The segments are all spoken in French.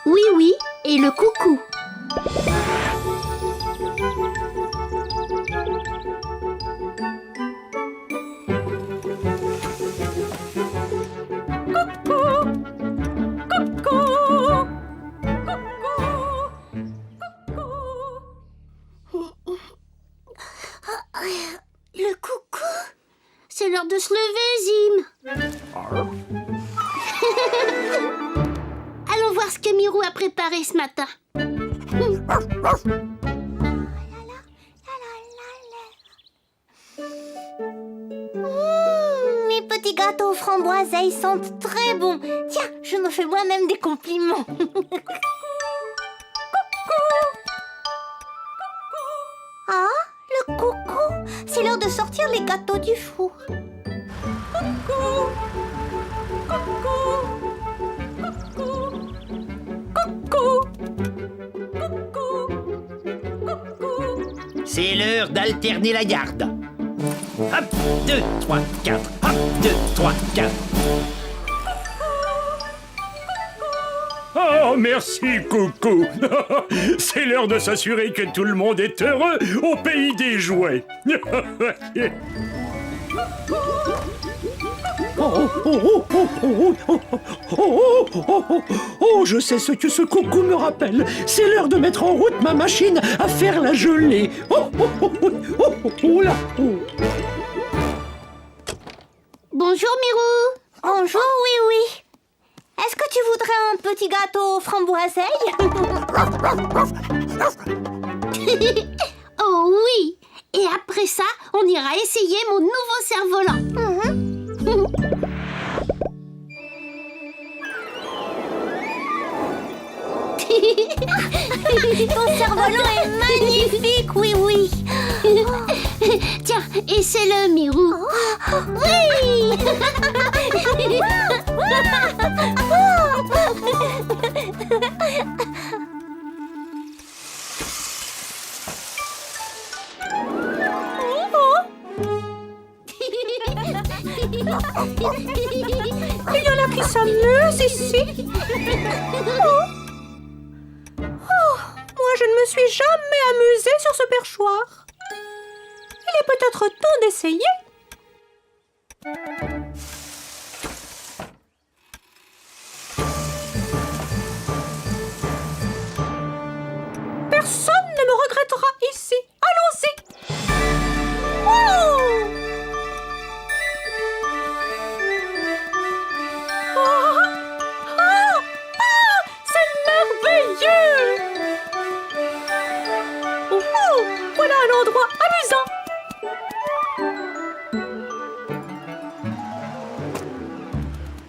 Oui, oui, et le coucou. Le coucou. C'est l'heure de se lever, Zim. Allons voir ce que Mirou a préparé ce matin. Mes petits gâteaux aux framboises sentent très bon. Tiens, je me fais moi-même des compliments. Ah, le coucou. C'est l'heure de sortir les gâteaux du four. C'est l'heure d'alterner la garde. Hop, 2, 3, 4. Hop, 2, 3, 4. Oh, merci, coucou. C'est l'heure de s'assurer que tout le monde est heureux au pays des jouets. Oh, je sais ce que ce coucou me rappelle. C'est l'heure de mettre en route ma machine à faire la gelée. Là. Bonjour, Mirou. Bonjour, oui. Est-ce que tu voudrais un petit gâteau aux framboises? Oh oui. Et après ça, on ira essayer mon nouveau cerf-volant. Ton cerf-volant est magnifique, oui. Tiens, essaie-le, Mirou. Oui. Il y en a qui s'amusent ici. Moi, je ne me suis jamais amusée sur ce perchoir. Il est peut-être temps d'essayer. Personne ne me regrettera ici. Allons-y. C'est merveilleux. Voilà un endroit amusant.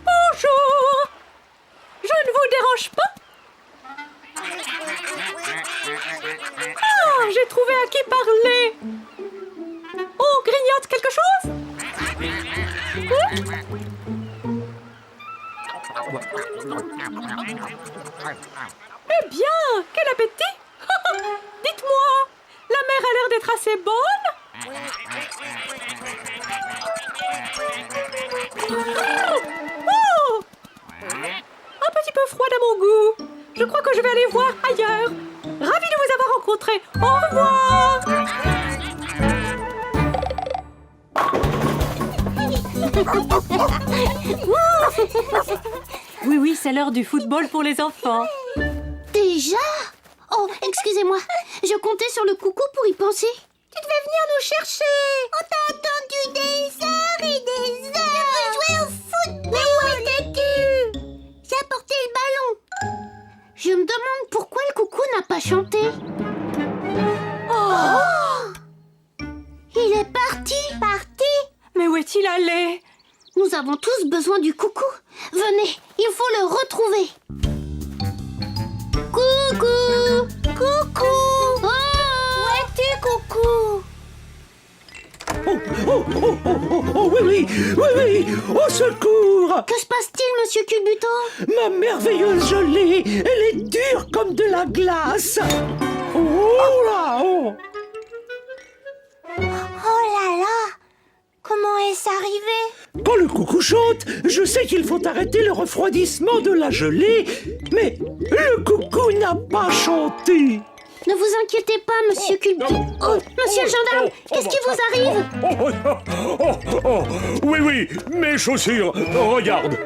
Bonjour. Je ne vous dérange pas? J'ai trouvé à qui parler. On grignote quelque chose? Eh bien, quel appétit! Dites-moi, la mer a l'air d'être assez bonne? Oh! Un petit peu froide à mon goût. Je crois que je vais aller voir ailleurs. Ravi de vous avoir rencontré. Au revoir! Oui, c'est l'heure du football pour les enfants. Déjà? Oh, excusez-moi. Je comptais sur le coucou pour y penser. Tu devais venir nous chercher. On t'a attendu des heures et des heures. Je veux jouer au foot. Mais où étais-tu? J'ai apporté le ballon. Je me demande pourquoi le coucou n'a pas chanté. Oh! Il est parti. Mais où est-il allé? Nous avons tous besoin du coucou. Venez, il faut le retrouver. Coucou! Coucou! Oh! Où es-tu, coucou? Oh, oui, au secours! Que se passe-t-il, monsieur Culbuto? Ma merveilleuse gelée, elle est dure comme de la glace. Oh là, oh. Oh là là! Comment est-ce arrivé? Quand le coucou chante, je sais qu'il faut arrêter le refroidissement de la gelée, mais le coucou n'a pas chanté. Ne vous inquiétez pas, monsieur Culpi. Oh, monsieur le gendarme, qu'est-ce qui vous arrive? Oui, mes chaussures, regarde.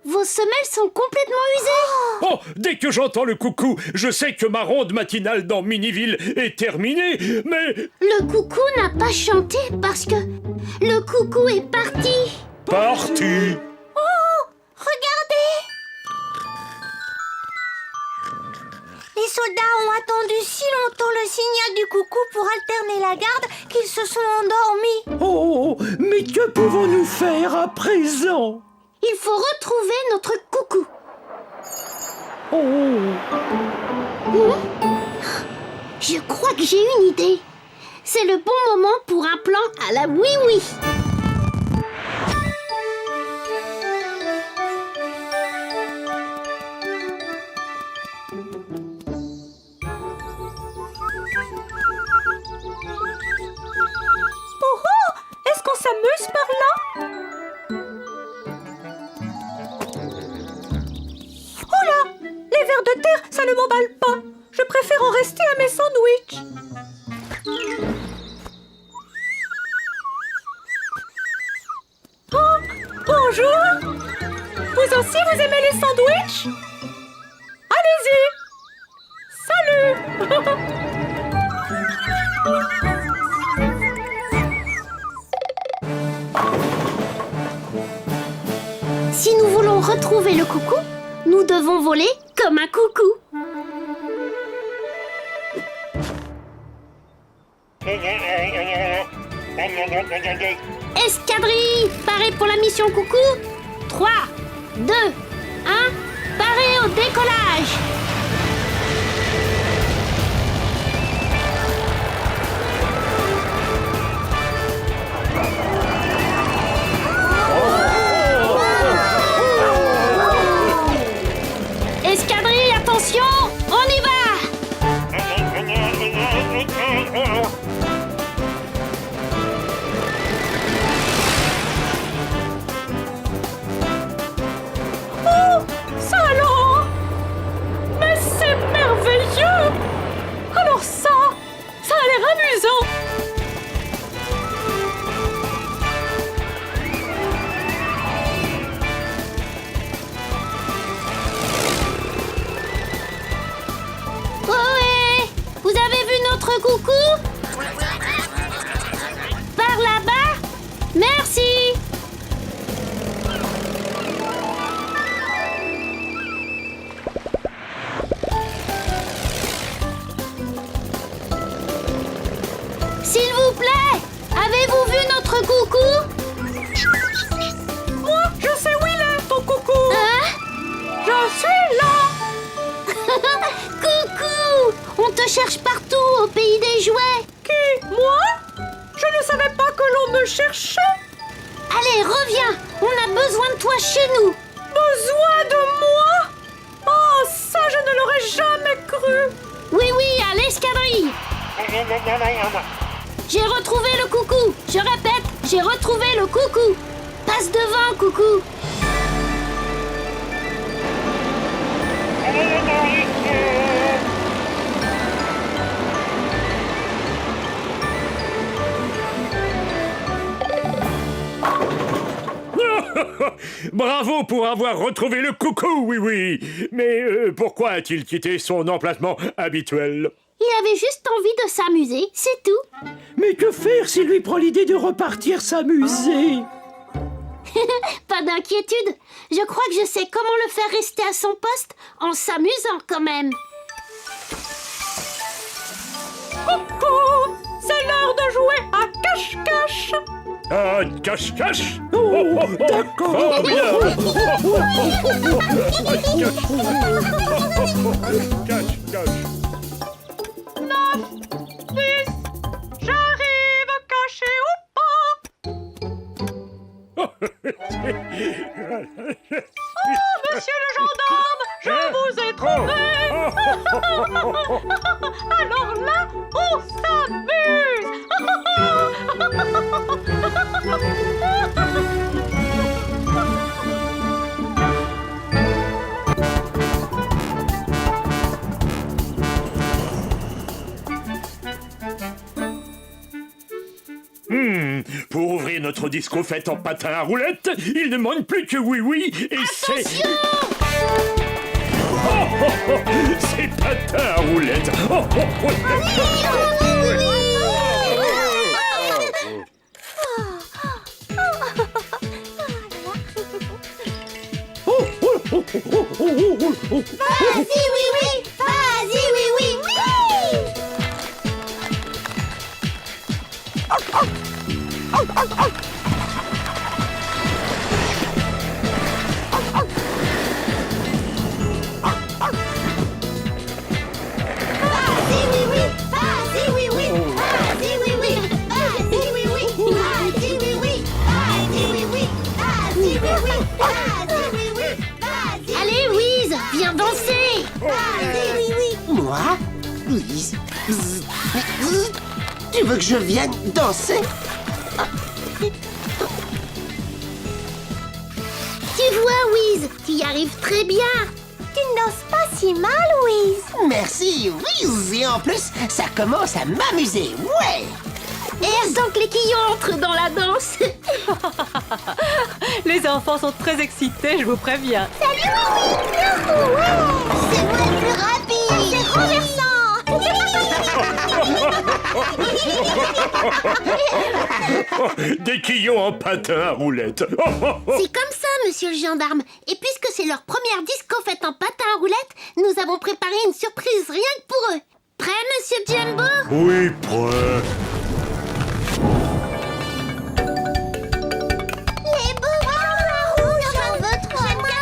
Vos semelles sont complètement usées. Oh, dès que j'entends le coucou, je sais que ma ronde matinale dans Miniville est terminée, mais... Le coucou n'a pas chanté parce que le coucou est parti. Parti. Regardez! Les soldats ont attendu si longtemps le signal du coucou pour alterner la garde qu'ils se sont endormis. Oh, mais que pouvons-nous faire à présent? Il faut retrouver notre coucou. Je crois que j'ai une idée. C'est le bon moment pour un plan à la oui-oui. Oh oh! Est-ce qu'on s'amuse par là? Oh là! Les vers de terre, ça ne m'emballe pas. Je préfère en rester à mes sandwichs. Oh! Bonjour! Vous aussi, vous aimez les sandwichs? Allez-y! Salut! Si nous voulons retrouver le coucou, nous devons voler comme un coucou. Escadrille, parée pour la mission coucou. 3, 2, 1, parée au décollage. Escadrille, attention, on y va! Oh, ça alors? Mais c'est merveilleux! Alors ça a l'air amusant! Ohé! Vous avez vu notre coucou? Par là-bas? Merci! S'il vous plaît, avez-vous vu notre coucou? Moi, je sais où il est, ton coucou! Hein? Je suis là! Coucou! On te cherche partout au pays des jouets. Qui? Moi? Je ne savais pas que l'on me cherchait! Allez, reviens! On a besoin de toi chez nous. Besoin de moi? Oh, ça, je ne l'aurais jamais cru! Oui, à l'escadrille. J'ai retrouvé le coucou. Je répète, j'ai retrouvé le coucou. Passe devant, coucou. Bravo pour avoir retrouvé le coucou, oui. Mais pourquoi a-t-il quitté son emplacement habituel? Il avait juste envie de s'amuser, c'est tout. Mais que faire s'il lui prend l'idée de repartir s'amuser? Pas d'inquiétude. Je crois que je sais comment le faire rester à son poste en s'amusant quand même. Coucou! C'est l'heure de jouer à cache-cache! Ah, cache-cache. Oh, d'accord. Formidable. Cache-cache. 10! J'arrive, caché ou pas! Oh, monsieur le gendarme, je vous ai trouvé! Alors là, on s'amuse! Pour ouvrir notre disco-fête en patin à roulettes, il ne manque plus que oui et c'est... C'est patin à roulettes. Vas-y, oui, oui. Vas-y, oui, oui. Allez, Wiz, viens danser. Moi, Louise, tu veux que je vienne danser? Tu vois, Wiz, tu y arrives très bien. Tu ne danses pas si mal, Wiz. Merci, Wiz. Et en plus, ça commence à m'amuser, ouais. Et est-ce donc les quillons entrent dans la danse? Les enfants sont très excités, je vous préviens. Salut, Wiz. C'est moi le plus rapide. C'est renversant. Des quillons en patin à roulettes. C'est comme ça, monsieur le gendarme. Et puisque c'est leur première disco-fête en patin à roulettes, nous avons préparé une surprise rien que pour eux. Prêt, monsieur Jumbo? Oui, prêt. Les bonbons rouges, j'en veux trop. J'aime bien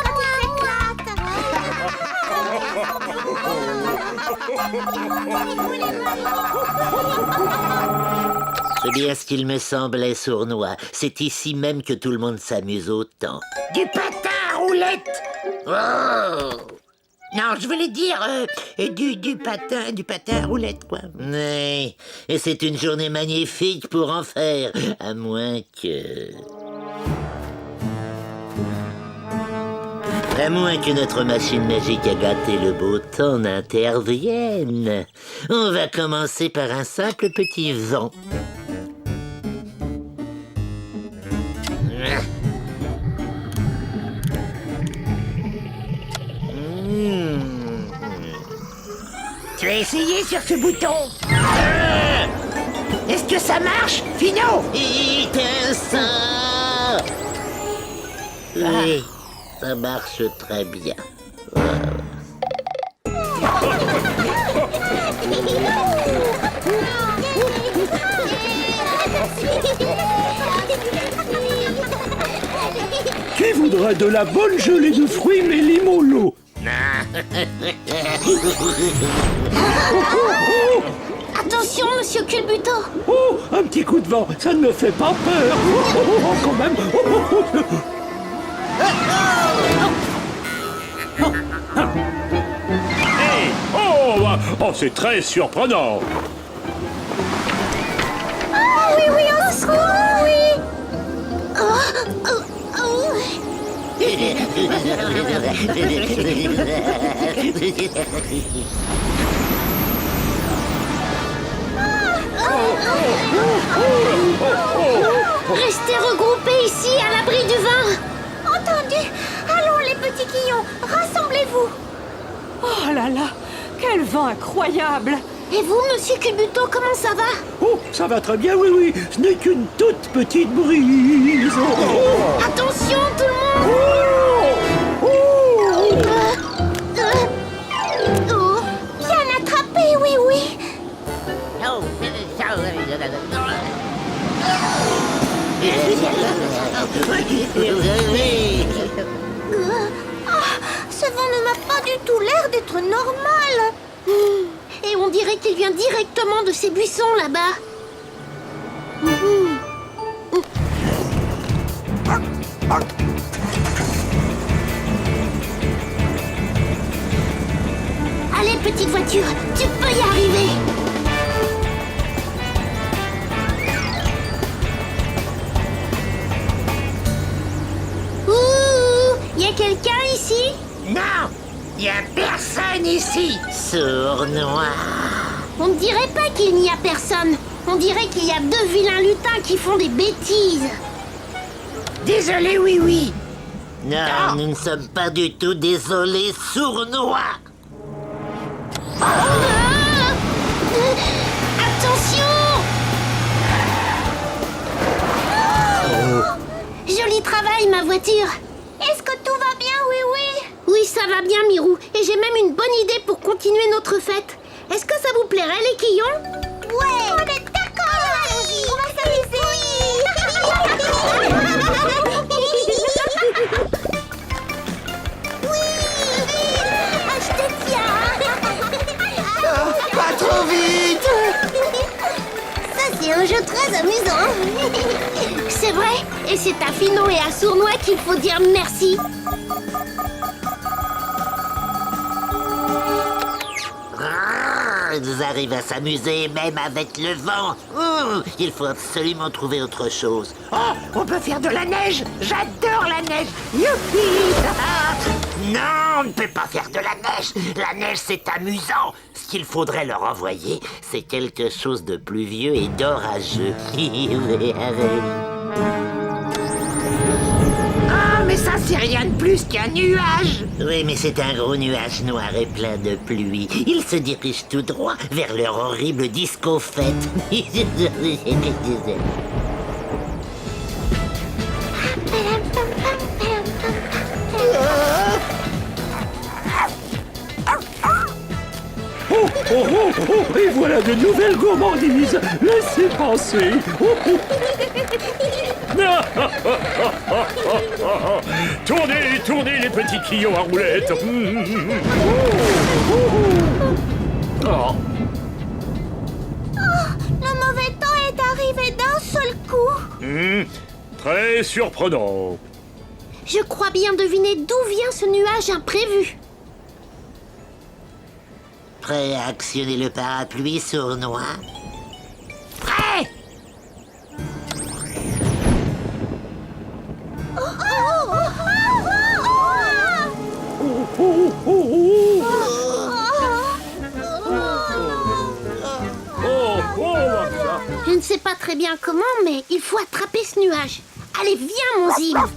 C'est bien ce qu'il me semblait, sournois. C'est ici même que tout le monde s'amuse autant. Du patin à roulettes. Oh! Non, je voulais dire du patin à roulettes, quoi. Oui, et c'est une journée magnifique pour en faire, à moins que... À moins que notre machine magique à gâter le beau temps n'intervienne. On va commencer par un simple petit vent. Tu as essayé sur ce bouton? Est-ce que ça marche, Fino? Étincelle! Oui, ça marche très bien. Qui voudrait de la bonne gelée de fruits Méli-Mollo? Attention, monsieur Culbuto. Oh, un petit coup de vent, ça ne me fait pas peur. Quand même. Hey! Oh, c'est très surprenant. Oui, oui, au secours, oui. Restez regroupés ici, à l'abri du vent. Entendu. Allons, les petits quillons, rassemblez-vous. Oh là là, quel vent incroyable. Et vous, monsieur Culbuto, comment ça va? Oh, ça va très bien, oui. Ce n'est qu'une toute petite brise. Attention, tout le monde. Bien attrapé, oui, oui. Ce vent ne m'a pas du tout l'air d'être normal. Et on dirait qu'il vient directement de ces buissons là-bas. Allez, petite voiture, tu peux y arriver. Non, il y a personne ici. Sournois. On ne dirait pas qu'il n'y a personne. On dirait qu'il y a deux vilains lutins qui font des bêtises. Désolé, oui, oui. Non, nous ne sommes pas du tout désolés, Sournois. Attention! Joli travail, ma voiture. Est-ce que tout va bien, oui, oui? Oui, ça va bien, Mirou. Et j'ai même une bonne idée pour continuer notre fête. Est-ce que ça vous plairait, les quillons? Ouais, on est d'accord. Allons-y, on va Ah, je te tiens. Pas trop vite. Ça, c'est un jeu très amusant. C'est vrai. Et c'est à Finot et à Sournois qu'il faut dire merci. Ils arrivent à s'amuser même avec le vent. Il faut absolument trouver autre chose. Oh, on peut faire de la neige. J'adore la neige. Youpi. Non, on ne peut pas faire de la neige. La neige, c'est amusant. Ce qu'il faudrait leur envoyer, c'est quelque chose de pluvieux et d'orageux. Ah, mais ça, c'est rien de plus qu'un nuage. Oui, mais c'est un gros nuage noir et plein de pluie. Il se dirige tout droit vers leur horrible disco-fête. Oh, oh, oh, oh, et voilà de nouvelles gourmandises. Laissez passer. Oh, oh. Tournez, tournez les petits quillons à roulettes. Oh. Le mauvais temps est arrivé d'un seul coup. Très surprenant. Je crois bien deviner d'où vient ce nuage imprévu. Prêt à actionner le parapluie, Sournois? Prêt! Je ne sais pas très bien comment, mais il faut attraper ce nuage. Allez, viens, mon Zim.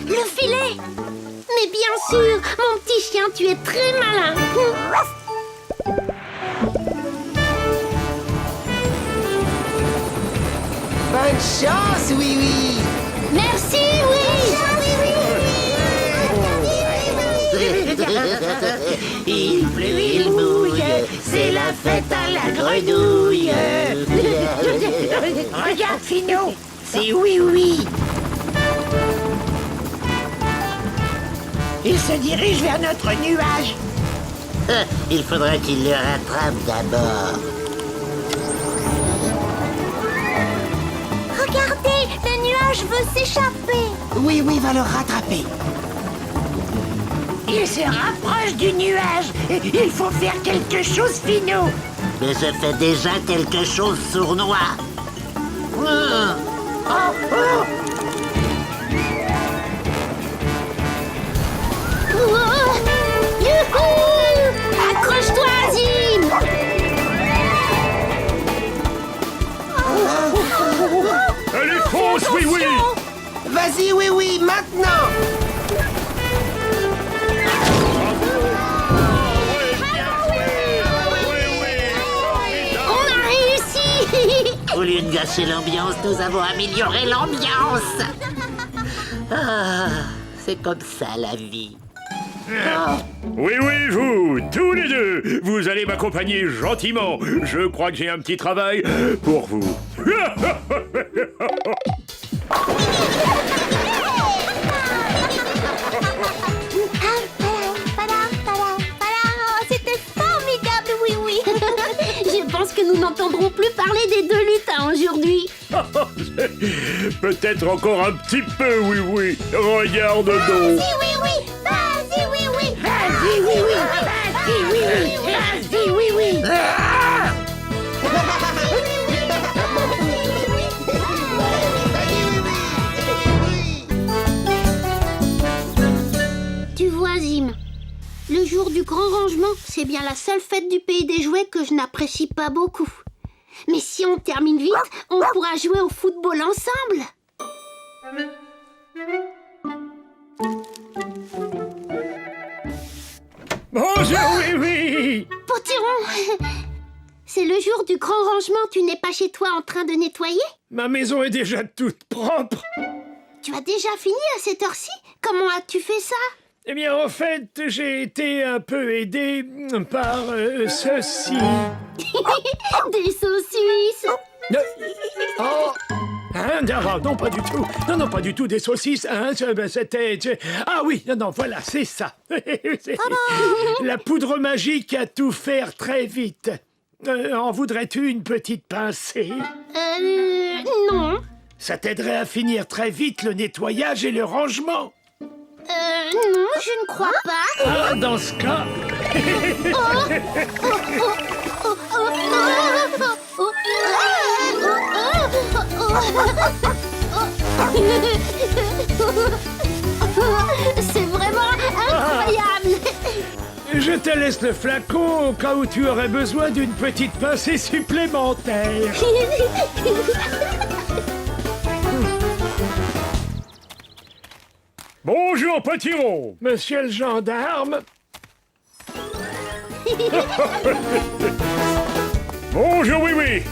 Le filet. Mais bien sûr, mon petit chien, tu es très malin. Bonne chance, oui, oui. Merci, oui. Il pleut, il mouille, c'est la fête à la grenouille. Regarde, Finot, c'est oui, oui. Il se dirige vers notre nuage. Il faudra qu'il le rattrape d'abord. Regardez, le nuage veut s'échapper. Oui, oui, va le rattraper. Il se rapproche du nuage. Il faut faire quelque chose, Finot. Mais je fais déjà quelque chose, Sournois. Youhou! Accroche-toi, Zim. Allez, fonce, oui, oui. Vas-y, oui, oui, maintenant. On a réussi. Au lieu de gâcher l'ambiance, nous avons amélioré l'ambiance. Ah, c'est comme ça la vie. Oui, oui, vous, tous les deux, vous allez m'accompagner gentiment. Je crois que j'ai un petit travail pour vous. C'était formidable, oui, oui. Je pense que nous n'entendrons plus parler des deux lutins aujourd'hui. Peut-être encore un petit peu, oui, oui. Regarde donc. Vas-y, oui, oui. Vas-y, oui, oui. Vas-y, oui, oui. Vas-y, oui, oui. Vas-y, oui, oui. Tu vois, le jour du grand rangement. C'est bien la seule fête du pays des jouets que je n'apprécie pas beaucoup. Mais si on termine vite, on pourra jouer au football ensemble. Bonjour, oui. Potiron, c'est le jour du grand rangement. Tu n'es pas chez toi en train de nettoyer? Ma maison est déjà toute propre. Tu as déjà fini à cette heure-ci? Comment as-tu fait ça? Eh bien, en fait, j'ai été un peu aidé par ceci. Des saucisses. Oh hein, non, pas du tout. Non, pas du tout des saucisses. Hein, c'était... Ah oui, non, voilà, c'est ça. C'est la poudre magique à tout faire très vite. En voudrais-tu une petite pincée? Non. Ça t'aiderait à finir très vite le nettoyage et le rangement. Non, je ne crois pas. Ah, dans ce cas... C'est vraiment incroyable. Je te laisse le flacon au cas où tu aurais besoin d'une petite pincée supplémentaire. Bonjour, Potiron. Monsieur le gendarme. Bonjour, oui.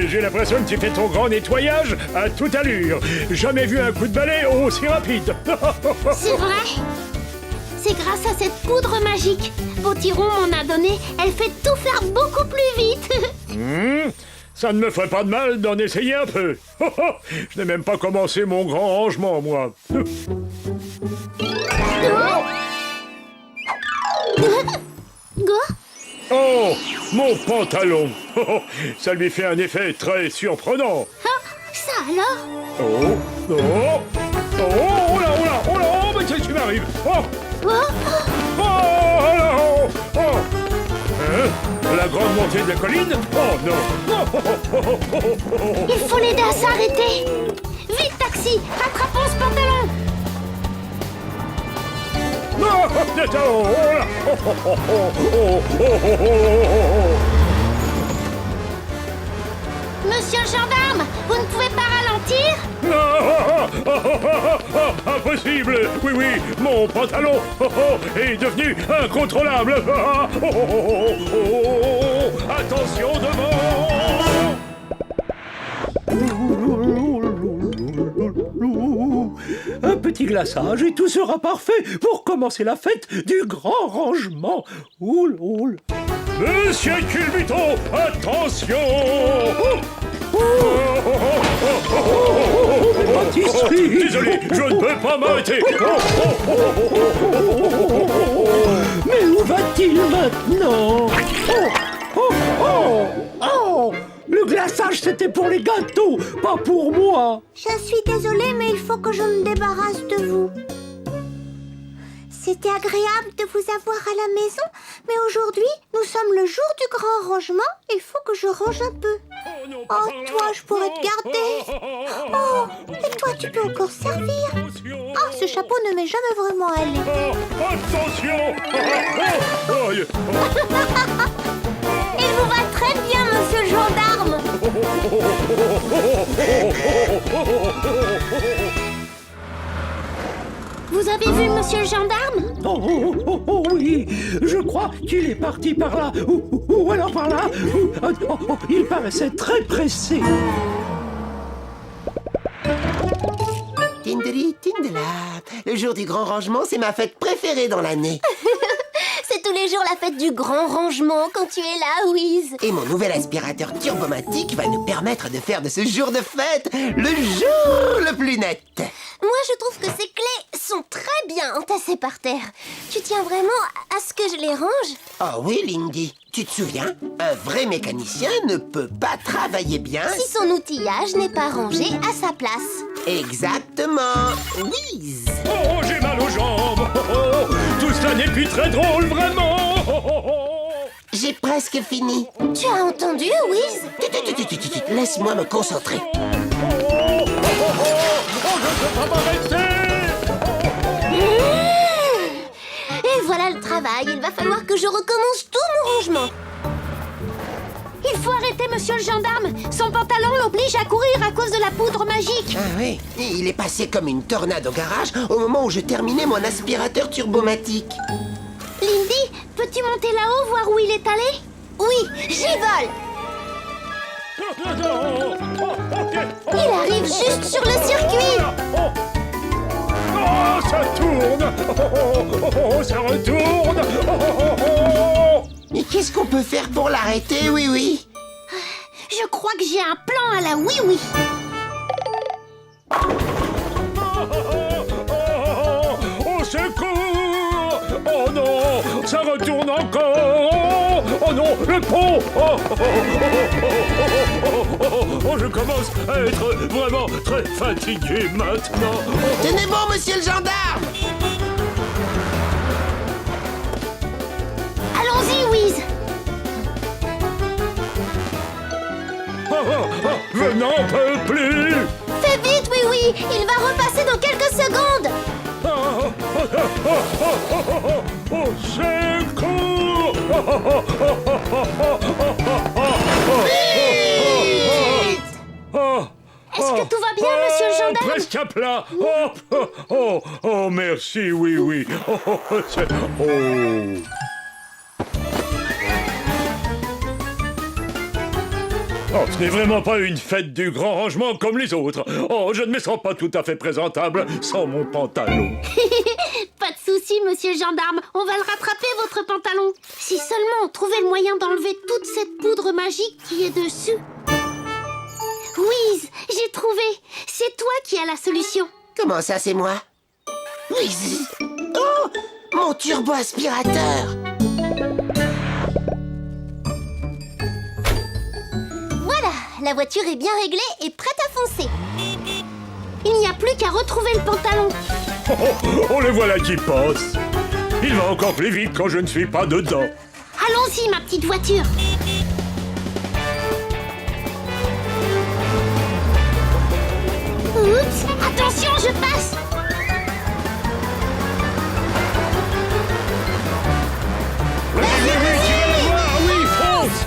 J'ai l'impression que tu fais ton grand nettoyage à toute allure. Jamais vu un coup de balai aussi rapide. C'est vrai. C'est grâce à cette poudre magique. Potiron m'en a donné. Elle fait tout faire beaucoup plus vite. Ça ne me ferait pas de mal d'en essayer un peu. Je n'ai même pas commencé mon grand rangement, moi. Go. Oh, mon pantalon. Ça lui fait un effet très surprenant. Ça alors? Oh là, mais qu'est-ce qui m'arrive? Oh, Hein? La grande montée de la colline? Oh non. Il faut l'aider à s'arrêter. Vite, taxi, rattrapons ce pantalon. Monsieur le gendarme, vous ne pouvez pas ralentir? Impossible! Oui, mon pantalon est devenu incontrôlable! Attention devant! Un petit glaçage et tout sera parfait pour commencer la fête du grand rangement. Oul. Monsieur Culbuton, attention! Pâtisserie. Désolé, je ne peux pas m'arrêter! Mais où va-t-il maintenant? Oh! Le glaçage, c'était pour les gâteaux, pas pour moi. Je suis désolée, mais il faut que je me débarrasse de vous. C'était agréable de vous avoir à la maison, mais aujourd'hui, nous sommes le jour du grand rangement. Il faut que je range un peu. Oh, toi, je pourrais te garder. Oh, et toi, tu peux encore servir. Oh, ce chapeau ne m'est jamais vraiment allé. Attention! Il vous va très bien, monsieur le gendarme. Vous avez vu monsieur le gendarme? Oh, oui, je crois qu'il est parti par là, ou alors par là. Il paraissait très pressé. Tindeli, tindela. Le jour du grand rangement, c'est ma fête préférée dans l'année. C'est tous les jours la fête du grand rangement quand tu es là, Wiz. Et mon nouvel aspirateur turbomatique va nous permettre de faire de ce jour de fête le jour le plus net. Moi, je trouve que ces clés sont très bien entassées par terre. Tu tiens vraiment à ce que je les range? Oh oui, Lindy. Tu te souviens? Un vrai mécanicien ne peut pas travailler bien Si son outillage n'est pas rangé à sa place. Exactement. Whiz. Oh, j'ai mal aux jambes! Tout cela n'est plus très drôle, vraiment! J'ai presque fini. Tu as entendu, Wiz? Laisse-moi me concentrer. Je ne peux pas m'arrêter! Et revoilà le travail. Il va falloir que je recommence tout mon rangement. Il faut arrêter monsieur le gendarme. Son pantalon l'oblige à courir à cause de la poudre magique. Ah oui, il est passé comme une tornade au garage au moment où je terminais mon aspirateur turbomatique. Lindy, peux-tu monter là-haut, voir où il est allé? Oui, j'y vole. Il arrive juste sur le circuit. Oh, ça tourne! Ça retourne! Mais qu'est-ce qu'on peut faire pour l'arrêter, oui? Je crois que j'ai un plan à la oui-oui. Au secours! Oh non! Ça retourne encore! Oh non! Le pont! Oh, je commence à être vraiment très fatigué maintenant! Tenez bon, monsieur le gendarme! Allons-y, Wiz. Je n'en peux plus! Fais vite, oui-oui. Il va repasser dans quelques secondes. Au secours! Est-ce que tout va bien, monsieur le gendarme? Presque à plat! Oh, merci, oui. Oh, ce n'est vraiment pas une fête du grand rangement comme les autres. Oh, je ne me sens pas tout à fait présentable sans mon pantalon. Pas de souci, monsieur le gendarme. On va le rattraper, votre pantalon. Si seulement on trouvait le moyen d'enlever toute cette poudre magique qui est dessus. Wiz, j'ai trouvé. C'est toi qui as la solution. Comment ça, c'est moi? Oui. Oh, mon turbo-aspirateur! Voilà, la voiture est bien réglée et prête à foncer. Il n'y a plus qu'à retrouver le pantalon. Oh, les voilà qui passent. Il va encore plus vite quand je ne suis pas dedans. Allons-y, ma petite voiture. Oups, attention, je passe. Oui, fonce!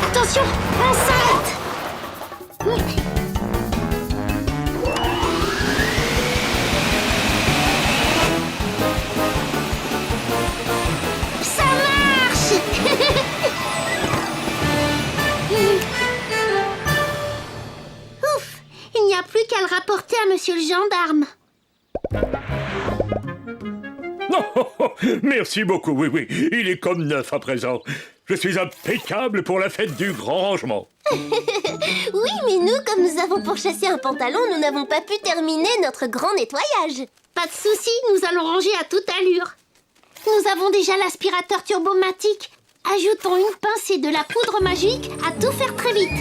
Attention, on s'arrête. Ça marche. Ouf, il n'y a plus qu'à le rapporter à monsieur le gendarme. Merci beaucoup, oui. Il est comme neuf à présent. Je suis impeccable pour la fête du grand rangement. Oui, mais nous, comme nous avons pourchassé un pantalon, nous n'avons pas pu terminer notre grand nettoyage. Pas de souci, nous allons ranger à toute allure. Nous avons déjà l'aspirateur turbomatique. Ajoutons une pincée de la poudre magique à tout faire très vite.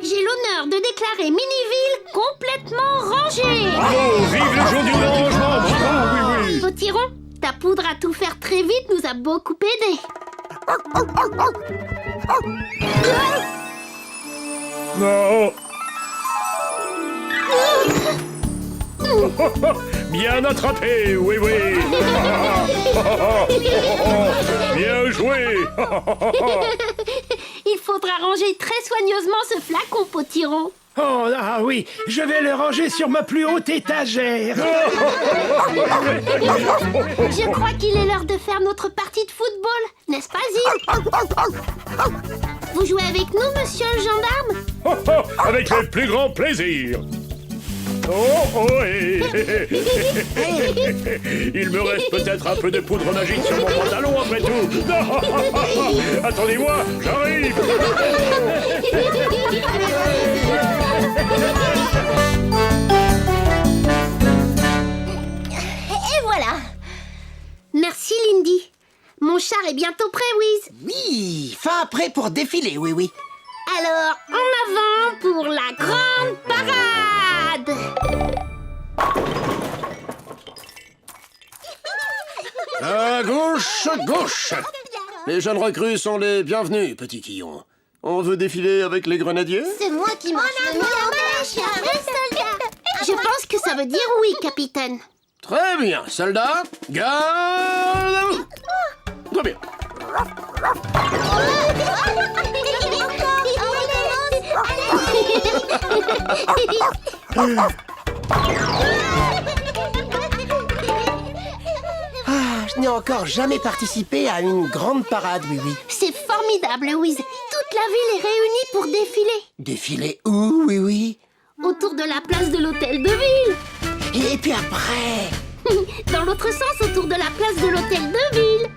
J'ai l'honneur de déclarer Miniville complètement rangée. Bravo, vive le jour du grand rangement! Bravo, oui. Potiron, ta poudre à tout faire très vite nous a beaucoup aidés. Non. Bien attrapé, oui. Bien joué. Il faudra ranger très soigneusement ce flacon, Potiron. Oh, ah oui, je vais le ranger sur ma plus haute étagère. Je crois qu'il est l'heure de faire notre partie de football, n'est-ce pas, Zim? Vous jouez avec nous, monsieur le gendarme? Avec le plus grand plaisir. Il me reste peut-être un peu de poudre magique sur mon pantalon après tout. Attendez-moi, j'arrive. Et voilà. Merci, Lindy. Mon chat char est bientôt prêt, Wiz. Oui, fin prêt pour défiler, oui, oui. Alors, en avant pour la grande parade. À gauche, gauche. Les jeunes recrues sont les bienvenus, petit Quillon. On veut défiler avec les grenadiers? C'est moi qui marche le mieux en marche, un vrai soldat. Je pense que ça veut dire oui, capitaine. Très bien, soldats, garde à vous. Très bien. Je n'ai encore jamais participé à une grande parade, oui, oui. C'est formidable, Wiz. Toute la ville est réunie pour défiler. Défiler où, oui, oui? Autour de la place de l'hôtel de ville. Et puis après... Dans l'autre sens, autour de la place de l'hôtel de ville.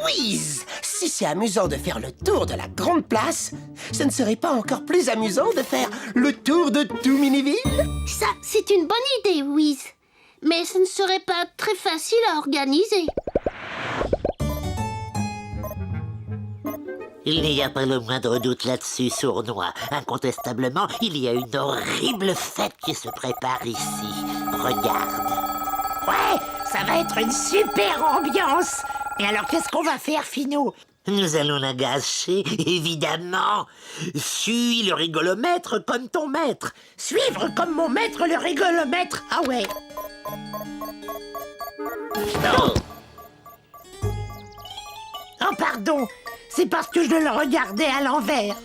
Whiz! Si c'est amusant de faire le tour de la grande place, ce ne serait pas encore plus amusant de faire le tour de tout Miniville? Ça, c'est une bonne idée, Wiz. Mais ce ne serait pas très facile à organiser. Il n'y a pas le moindre doute là-dessus, Sournois. Incontestablement, il y a une horrible fête qui se prépare ici. Regarde. Ouais, ça va être une super ambiance. Et alors, qu'est-ce qu'on va faire, Finot? Nous allons la gâcher, évidemment. Suis le rigolomètre comme ton maître. Suivre comme mon maître le rigolomètre. Ah ouais. Non. Oh, pardon. C'est parce que je le regardais à l'envers.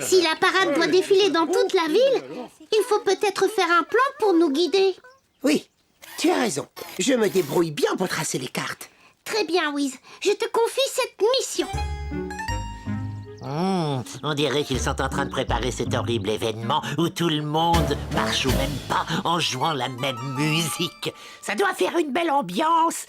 Si la parade doit défiler dans toute la ville, il faut peut-être faire un plan pour nous guider. Oui, tu as raison. Je me débrouille bien pour tracer les cartes. Très bien, Wiz. Je te confie cette mission. On dirait qu'ils sont en train de préparer cet horrible événement où tout le monde marche au même pas en jouant la même musique. Ça doit faire une belle ambiance.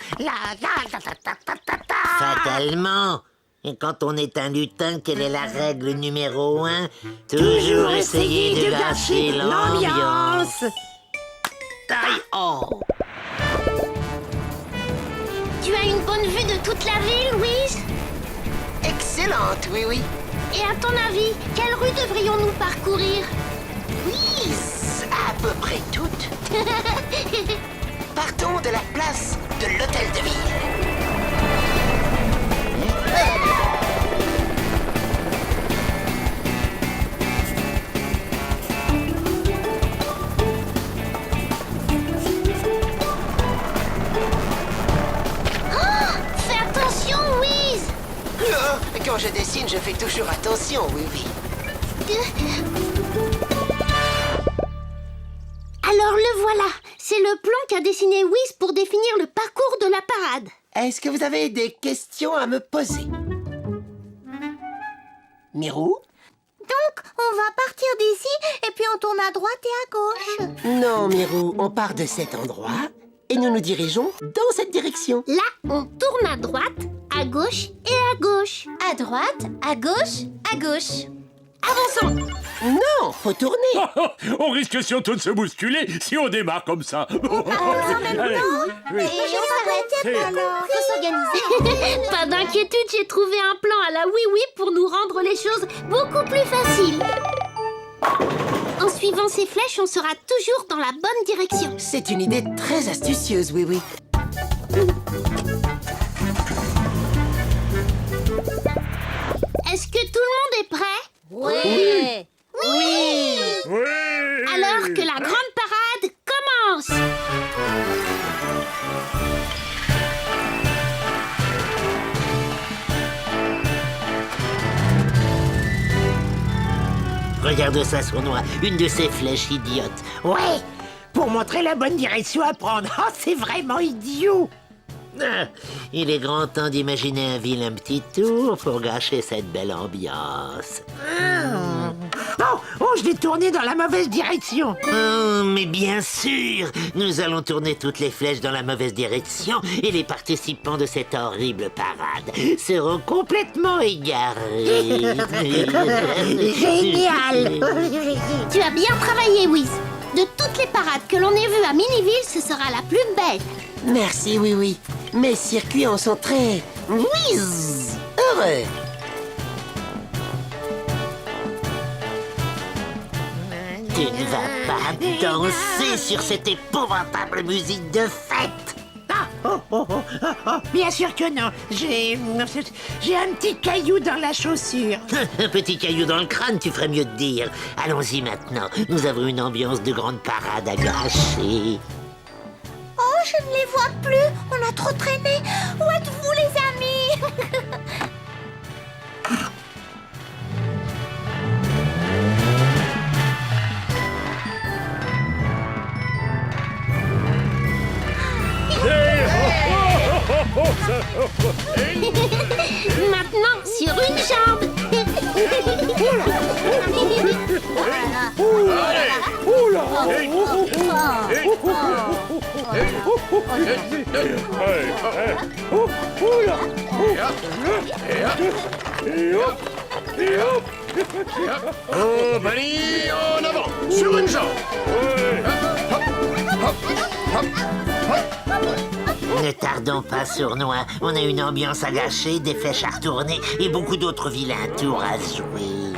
Fatalement. Et quand on est un lutin, quelle est la règle numéro 1? Toujours essayer de gâcher l'ambiance. Aïe, oh. Tu as une bonne vue de toute la ville, Wiz? Excellente, oui, oui. Et à ton avis, quelle rue devrions-nous parcourir? Oui, à peu près toutes. Partons de la place de l'hôtel de ville. Fais attention, Wiz! Quand je dessine, je fais toujours attention, oui, oui. Alors le voilà. C'est le plan qu'a dessiné Wiz pour définir le parcours de la parade. Est-ce que vous avez des questions à me poser? Mirou? Donc, on va partir d'ici et puis on tourne à droite et à gauche. Non, Mirou, on part de cet endroit et nous nous dirigeons dans cette direction. Là, on tourne à droite, à gauche et à gauche. À droite, à gauche, à gauche. Avançons. Non, faut tourner. On risque surtout de se bousculer si on démarre comme ça. Allez, oui. Et on s'arrête alors. Faut s'organiser. Pas d'inquiétude, j'ai trouvé un plan à la oui-oui pour nous rendre les choses beaucoup plus faciles. En suivant ces flèches, on sera toujours dans la bonne direction. C'est une idée très astucieuse, oui, oui. Est-ce que tout le monde est prêt? Oui. Oui. Oui. Alors que la grande parade commence. Regarde ça, Sournois. Une de ces flèches idiotes. Ouais. Pour montrer la bonne direction à prendre. Oh, c'est vraiment idiot. Ah, il est grand temps d'imaginer un vilain petit tour pour gâcher cette belle ambiance. Oh, je l'ai tourné dans la mauvaise direction. Oh, mais bien sûr, nous allons tourner toutes les flèches dans la mauvaise direction et les participants de cette horrible parade seront complètement égarés. Génial. Tu as bien travaillé, Wiz. De toutes les parades que l'on ait vues à Miniville, ce sera la plus belle. Merci, oui, oui. Mes circuits en sont très... whiz, heureux. Tu ne vas pas danser sur cette épouvantable musique de fête. Bien sûr que non. J'ai un petit caillou dans la chaussure. Un petit caillou dans le crâne, tu ferais mieux de dire. Allons-y maintenant, nous avons une ambiance de grande parade à gâcher. Oh, je ne les vois plus. On a trop traîné. Où êtes-vous, les amis? Maintenant, sur une jambe. Oh, Bunny, en avant, sur une jambe. Ne tardons pas, Sournois. On a une ambiance à gâcher, des flèches à retourner et beaucoup d'autres vilains tours à jouer.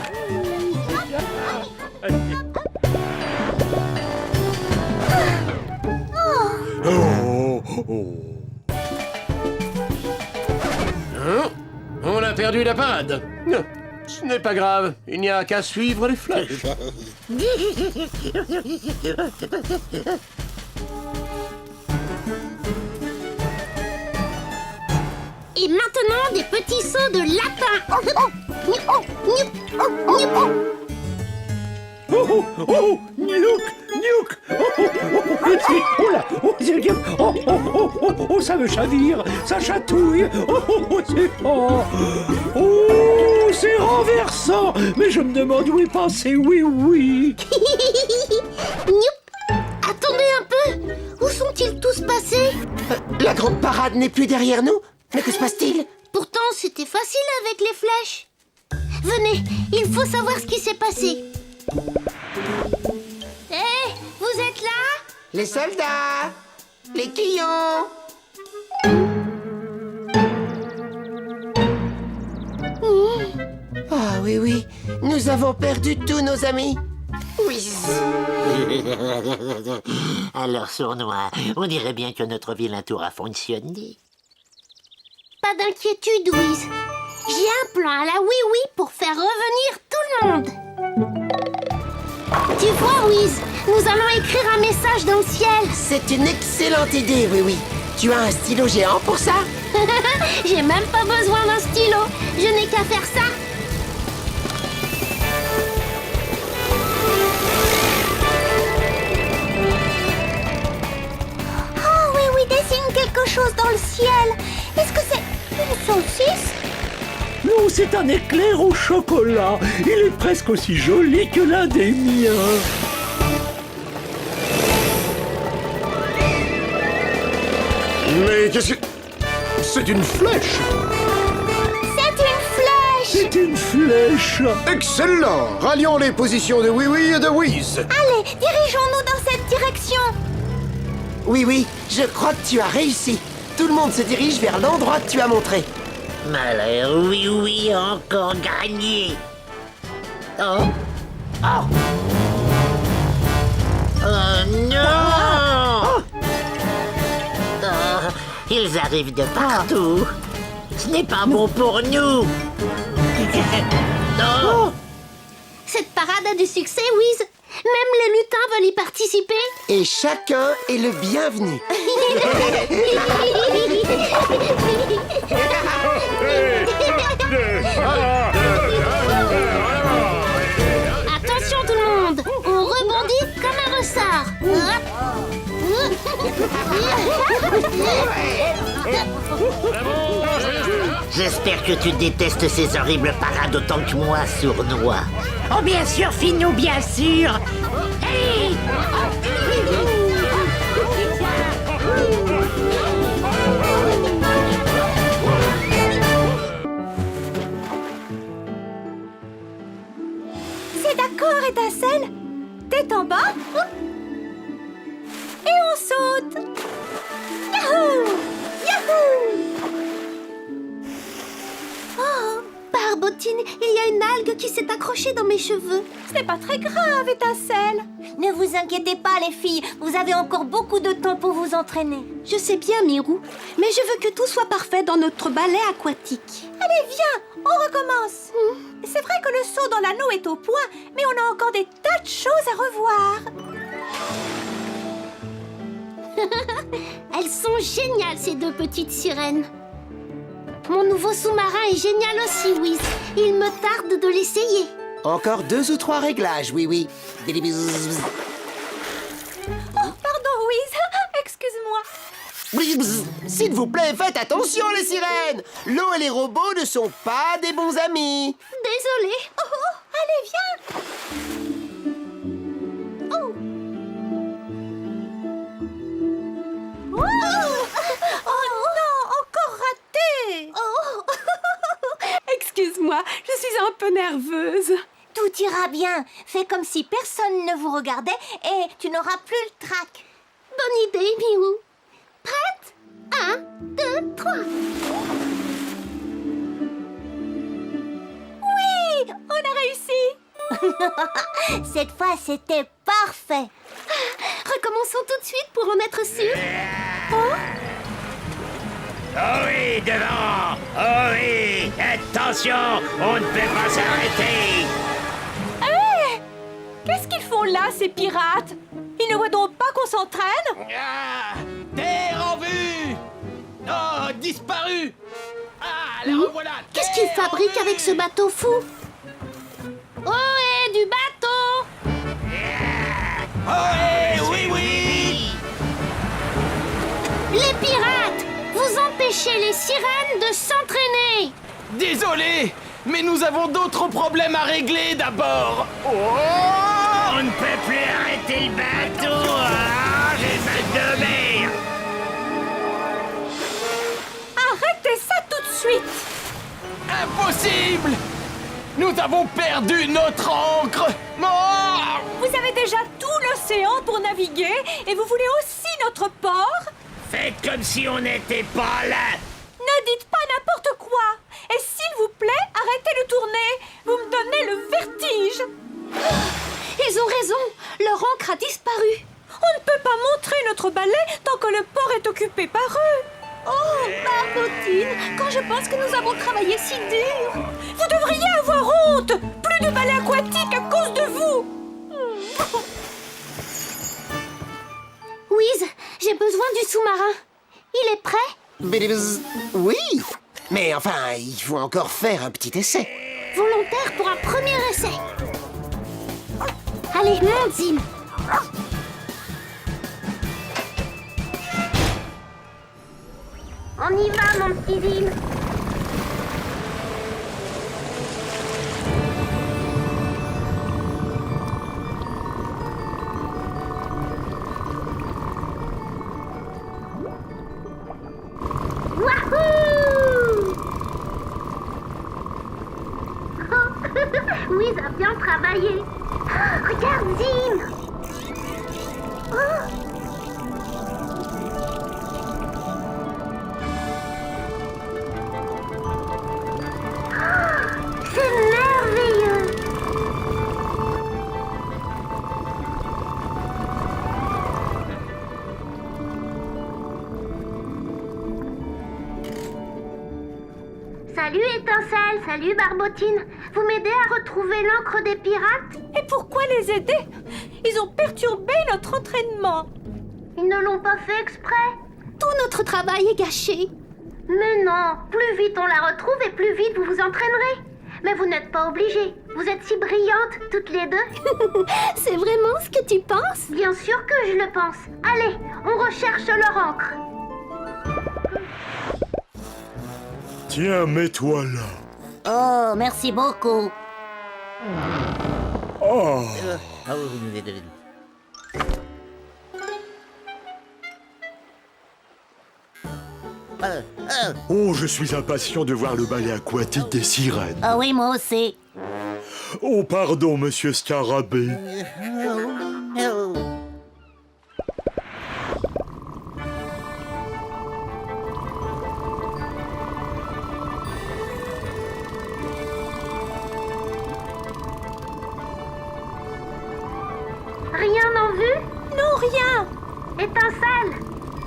Hein? On a perdu la parade. Ce n'est pas grave, il n'y a qu'à suivre les flèches. Et maintenant, des petits sauts de lapin. Oh, oh, oh, Niouk, Niouk. Oh là, oh, oh, oh, oh, oh, ça me chavire, ça chatouille. Oh, oh, oh, c'est renversant. Mais je me demande où est passé, oui, oui. Attendez un peu. Où sont-ils tous passés? La grande parade n'est plus derrière nous. Mais que se passe-t-il? Pourtant, c'était facile avec les flèches. Venez, il faut savoir ce qui s'est passé. Hé, vous êtes là? Les soldats, les quillons. Ah oui, oui, nous avons perdu tous nos amis. Oui. Alors, Sournois, on dirait bien que notre vilain tour a fonctionné. Pas d'inquiétude, Wiz. J'ai un plan à la oui-oui pour faire revenir tout le monde. Tu vois, Wiz, nous allons écrire un message dans le ciel. C'est une excellente idée, oui, oui. Tu as un stylo géant pour ça? J'ai même pas besoin d'un stylo. Je n'ai qu'à faire ça. Oh, oui, oui, dessine quelque chose dans le ciel. Est-ce que c'est une saucisse? Non, c'est un éclair au chocolat. Il est presque aussi joli que l'un des miens. Mais qu'est-ce que... C'est une flèche. C'est une flèche. C'est une flèche. Excellent. Rallions les positions de Oui-Oui et de Wiz. Allez, dirigeons-nous dans cette direction. Oui, oui, je crois que tu as réussi. Tout le monde se dirige vers l'endroit que tu as montré. Malheur, oui, oui, encore gagné. Oh. Oh. Oh non. Oh, ils arrivent de partout. Ce n'est pas bon pour nous. Non. Cette parade a du succès, Wiz. Même les lutins veulent y participer. Et chacun est le bienvenu. Attention tout le monde, on rebondit comme un ressort. J'espère que tu détestes ces horribles parades autant que moi, Sournois. Oh, bien sûr, Finou, bien sûr. Hey! C'est d'accord, étincelle. Tête en bas. Et on saute. Yahoo! algue qui s'est accrochée dans mes cheveux. Ce n'est pas très grave, Étincelle. Ne vous inquiétez pas, les filles. Vous avez encore beaucoup de temps pour vous entraîner. Je sais bien, Mirou, mais je veux que tout soit parfait dans notre ballet aquatique. Allez, viens, on recommence. C'est vrai que le saut dans l'anneau est au point, mais on a encore des tas de choses à revoir. Elles sont géniales, ces deux petites sirènes. Mon nouveau sous-marin est génial aussi, Wiz. Il me tarde de l'essayer. Encore 2 ou 3 réglages, oui. Bzz. Pardon, Wiz. Excuse-moi. Bzz. S'il vous plaît, faites attention, les sirènes. L'eau et les robots ne sont pas des bons amis. Désolée. Allez, viens. Oh non, encore raté. Excuse-moi, je suis un peu nerveuse. Tout ira bien. Fais comme si personne ne vous regardait et tu n'auras plus le trac. Bonne idée, Mirou. Prête? 1, 2, 3. Oui, on a réussi. Cette fois, c'était parfait. Recommençons tout de suite pour en être sûr. Oh oui, devant! Oh oui! Attention! On ne peut pas s'arrêter! Qu'est-ce qu'ils font là, ces pirates? Ils ne voient donc pas qu'on s'entraîne? Ah, terre en vue! Oh, disparu! Ah, la revoilà! Qu'est-ce qu'ils fabriquent avec ce bateau fou? Oh, du bateau! Oh, oui! Les pirates! Vous empêchez les sirènes de s'entraîner! Désolé, mais nous avons d'autres problèmes à régler d'abord! Oh! On ne peut plus arrêter le bateau! Ah, j'ai mal de mer! Arrêtez ça tout de suite! Impossible! Nous avons perdu notre ancre! Oh! Vous avez déjà tout l'océan pour naviguer et vous voulez aussi notre port? Faites comme si on n'était pas là! Ne dites pas n'importe quoi! Et s'il vous plaît, arrêtez de tourner! Vous me donnez le vertige! Ils ont raison! Leur ancre a disparu! On ne peut pas montrer notre balai tant que le port est occupé par eux! Oh, Barbotine! Quand je pense que nous avons travaillé si dur! Vous devriez avoir honte! Plus de balai aquatique à cause de vous! Wiz, j'ai besoin du sous-marin. Il est prêt? Bzz. Oui, mais enfin, il faut encore faire un petit essai. Volontaire pour un premier essai. Allez, monte, Zim. On y va, mon petit Zim. Wahoo! Wiz a bien travaillé. Regarde, Zim. C'est merveilleux. Salut Étincelle, salut Barbotine. Vous m'aidez à retrouver l'encre des pirates? Et pourquoi les aider? Ils ont perturbé notre entraînement. Ils ne l'ont pas fait exprès. Tout notre travail est gâché. Mais non, plus vite on la retrouve et plus vite vous vous entraînerez. Mais vous n'êtes pas obligés. Vous êtes si brillantes, toutes les deux. C'est vraiment ce que tu penses? Bien sûr que je le pense. Allez, on recherche leur encre. Tiens, mets-toi là. Oh, merci beaucoup. Oh, oh, je suis impatient de voir le ballet aquatique des sirènes. Ah oui, moi aussi. Oh, pardon, monsieur Scarabée. Rien. Étincelle.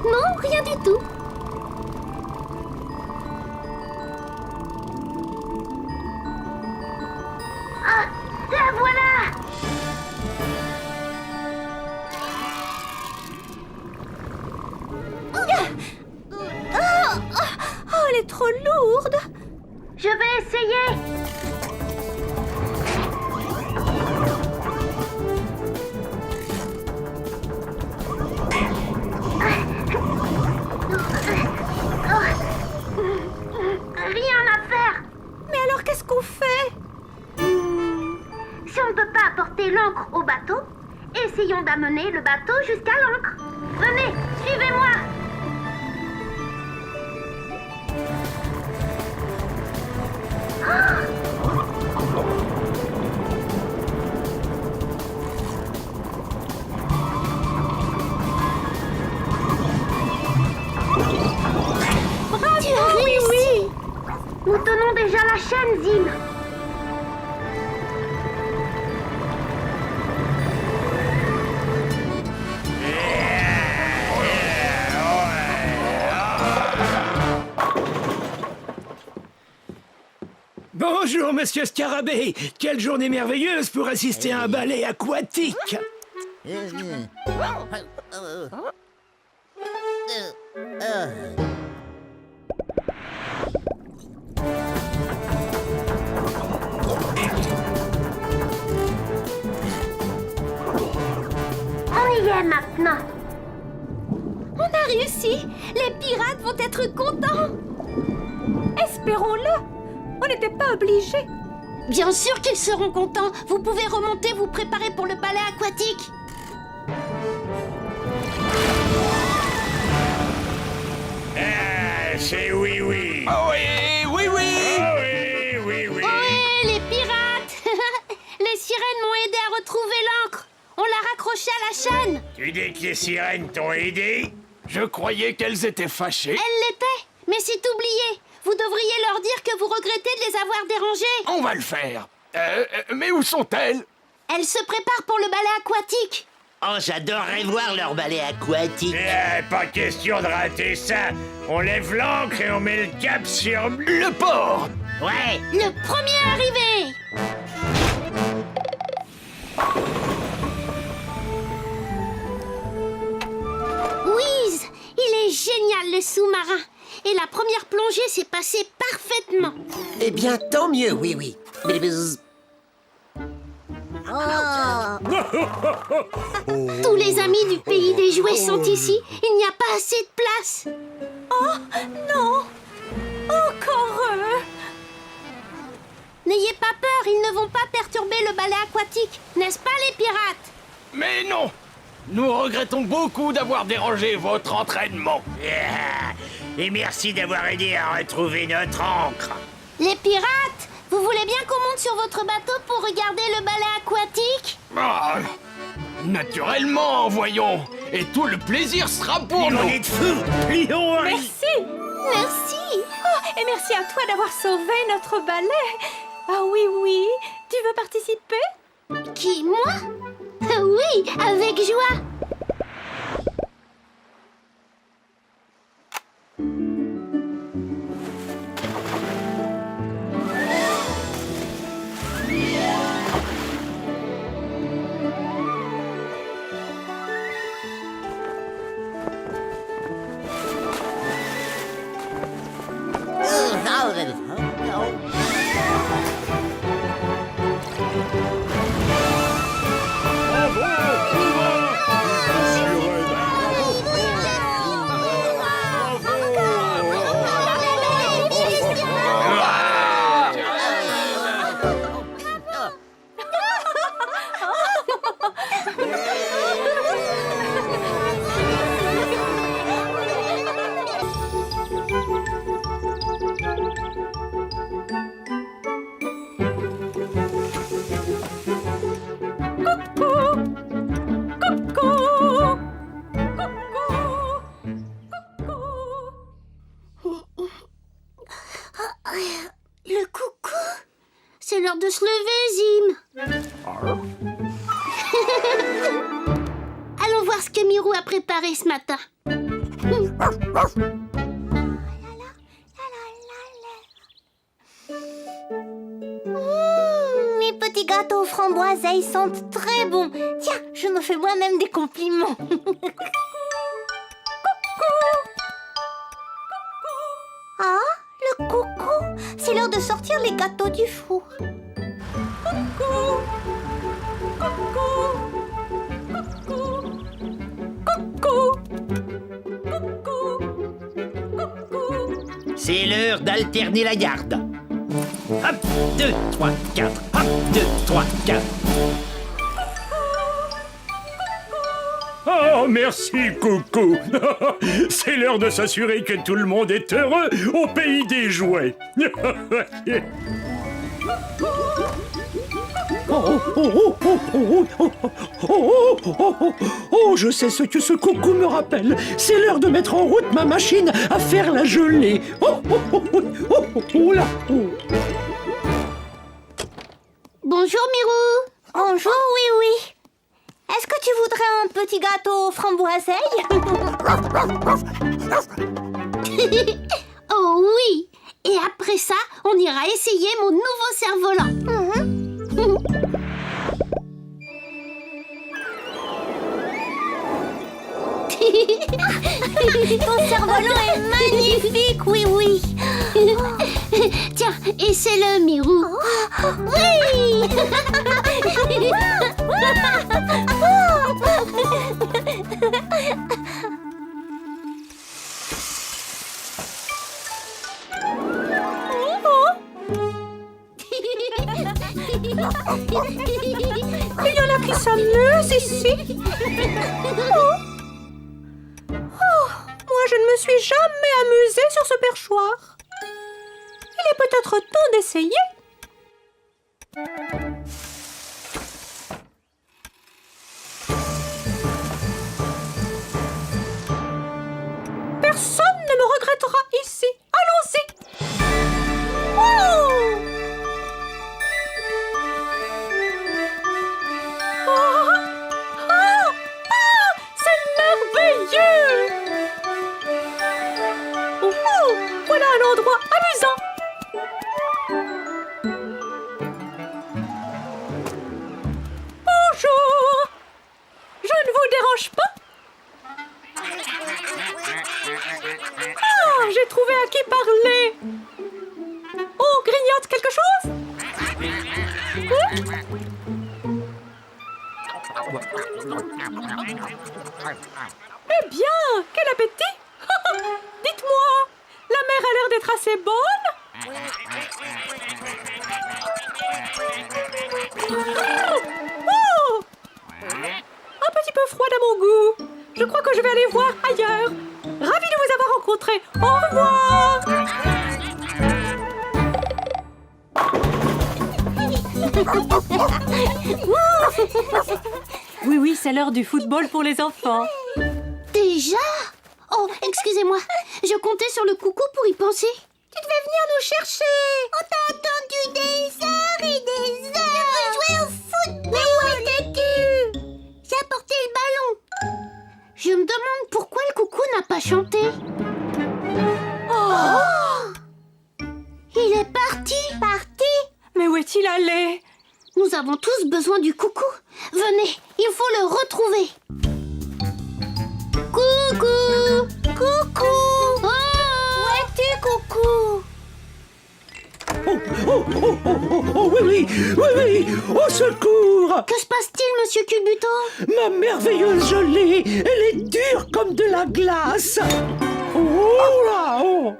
Non, rien du tout. Ah, la voilà. Oh, elle est trop lourde. Je vais essayer. Rien à faire. Mais alors, qu'est-ce qu'on fait? Si on ne peut pas apporter l'encre au bateau, essayons d'amener le bateau jusqu'à l'encre. Venez, suivez-moi. Tu as réussi. Nous tenons déjà la chaîne, Zim. Bonjour, monsieur Scarabée. Quelle journée merveilleuse pour assister à un ballet aquatique. On y est maintenant. On a réussi. Les pirates vont être contents. Espérons-le. On n'était pas obligés. Bien sûr qu'ils seront contents. Vous pouvez remonter, vous préparer pour le ballet aquatique. C'est oui. Ah oui, oui, oui. Ah oui. Ohé, les pirates. Les sirènes m'ont aidé à retrouver l'encre. On l'a raccrochée à la chaîne. Tu dis que les sirènes t'ont aidé? Je croyais qu'elles étaient fâchées. Elle l'était. Mais c'est oublié. Vous devriez leur dire que vous regrettez de les avoir dérangées. On va le faire. Mais où sont-elles? Elles se préparent pour le ballet aquatique. Oh, j'adorerais voir leur ballet aquatique. Pas question de rater ça. On lève l'ancre et on met le cap sur... Le port. Ouais. Le premier arrivé. Whiz, il est génial le sous-marin. Et la première plongée s'est passée parfaitement. Eh bien, tant mieux, oui. Tous les amis du pays des jouets sont ici. Il n'y a pas assez de place. Oh, non. Encore eux. N'ayez pas peur, ils ne vont pas perturber le ballet aquatique. N'est-ce pas les pirates? Mais non. Nous regrettons beaucoup d'avoir dérangé votre entraînement. Et merci d'avoir aidé à retrouver notre encre. Les pirates, vous voulez bien qu'on monte sur votre bateau pour regarder le ballet aquatique? Ah, naturellement, voyons. Et tout le plaisir sera pour nous. On est de fous. Plions, Harry. Merci. Merci. Oh, et merci à toi d'avoir sauvé notre ballet. Ah oui. Tu veux participer? Qui, moi? Oui, avec joie. Le coucou. C'est l'heure de se lever, Zim. Allons Allons voir ce que Mirou a préparé ce matin. Mes petits gâteaux aux framboises sentent très bon. Tiens, je me fais moi-même des compliments. Ah, le coucou. C'est l'heure de sortir les gâteaux du four. C'est l'heure d'alterner la garde. Hop, 2, 3, 4. Hop, 2, 3, 4. Oh, merci, coucou. C'est l'heure de s'assurer que tout le monde est heureux au pays des jouets. Oh, je sais ce que ce coucou me rappelle. C'est l'heure de mettre en route ma machine à faire la gelée. Là. Bonjour Mirou. Bonjour, oui. Est-ce que tu voudrais un petit gâteau aux framboises? Oh oui. Et après ça, on ira essayer mon nouveau cerf-volant. Ton cerf-volant est magnifique, oui. Tiens, essaie-le, Mirou. Oui. Il y en a qui s'amusent ici. Moi, je ne me suis jamais amusée sur ce perchoir. Il est peut-être temps d'essayer. Personne ne me regrettera ici. Allons-y. Oh! C'est merveilleux! Voilà un endroit amusant! Bonjour! Je ne vous dérange pas? Ah, j'ai trouvé à qui parler! On grignote quelque chose? Eh bien, quel appétit! Dites-moi, la mer a l'air d'être assez bonne? Oh! Un petit peu froide à mon goût. Je crois que je vais aller voir ailleurs. Ravi de vous avoir rencontré. Au revoir! Oui, c'est l'heure du football pour les enfants. Déjà? Oh, excusez-moi. Je comptais sur le coucou pour y penser. Tu devais venir nous chercher. On t'a attendu des heures et des heures. Je veux jouer au foot. Mais où étais-tu? J'ai apporté le ballon. Je me demande pourquoi le coucou n'a pas chanté. Oh! Il est parti. Mais où est-il allé? Nous avons tous besoin du coucou. Venez, il faut le retrouver. Coucou! Coucou! Oh! Où es-tu, coucou? Oui, au secours! Que se passe-t-il, monsieur Culbuto? Ma merveilleuse gelée, elle est dure comme de la glace. Oh là, oh.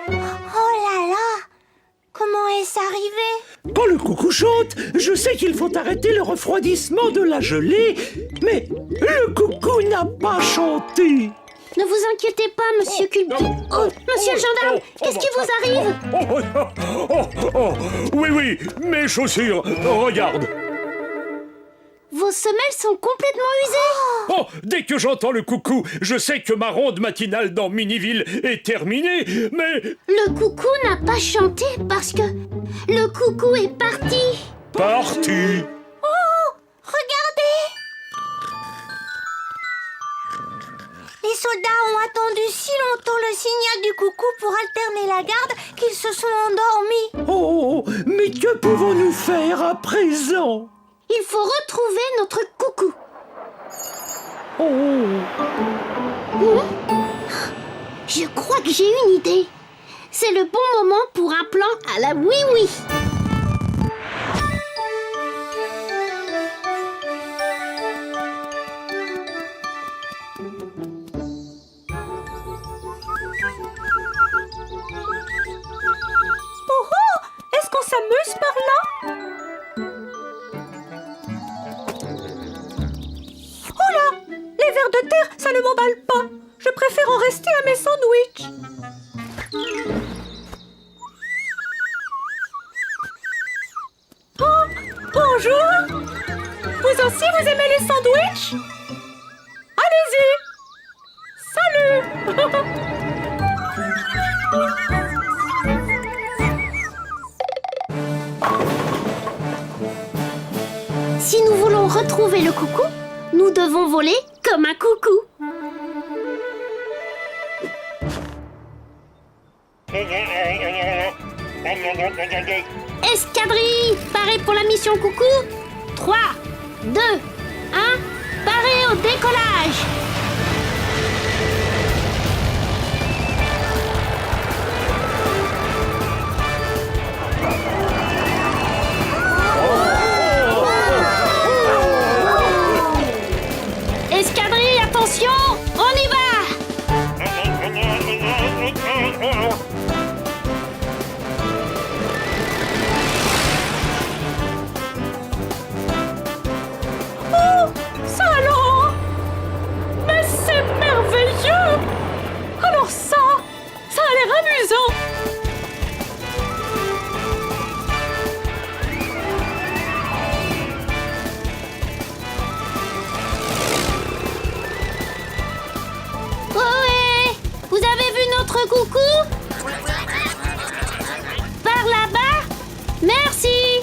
Oh là là! Comment est-ce arrivé? Quand le coucou chante, je sais qu'il faut arrêter le refroidissement de la gelée, mais le coucou n'a pas chanté. Ne vous inquiétez pas, monsieur Culbuto. Oh, monsieur le gendarme, qu'est-ce qui vous arrive? Oui, mes chaussures, regarde. Vos semelles sont complètement usées. Oh, dès que j'entends le coucou, je sais que ma ronde matinale dans Miniville est terminée, mais... Le coucou n'a pas chanté parce que le coucou est parti. Parti. Oh! Regardez! soldats ont attendu si longtemps le signal du coucou pour alterner la garde qu'ils se sont endormis. Oh, mais que pouvons-nous faire à présent? Il faut retrouver notre coucou. Oh, Je crois que j'ai une idée. C'est le bon moment pour un plan à la oui-oui. Oh oh! Est-ce qu'on s'amuse par là? Oh là! Les vers de terre, ça ne m'emballe pas. Je préfère en rester à mes sandwichs. Oh! Bonjour! Vous aussi, vous aimez les sandwichs? Allez-y! Salut! Si nous voulons retrouver le coucou, nous devons voler comme un coucou. Escadrille, parée pour la mission coucou. 3, 2, 1, parée au décollage. Escadrille, attention, on y va! Oh! Ça alors! Mais c'est merveilleux! Alors ça a l'air amusant! Ohé! Vous avez vu notre coucou? Par là-bas? Merci!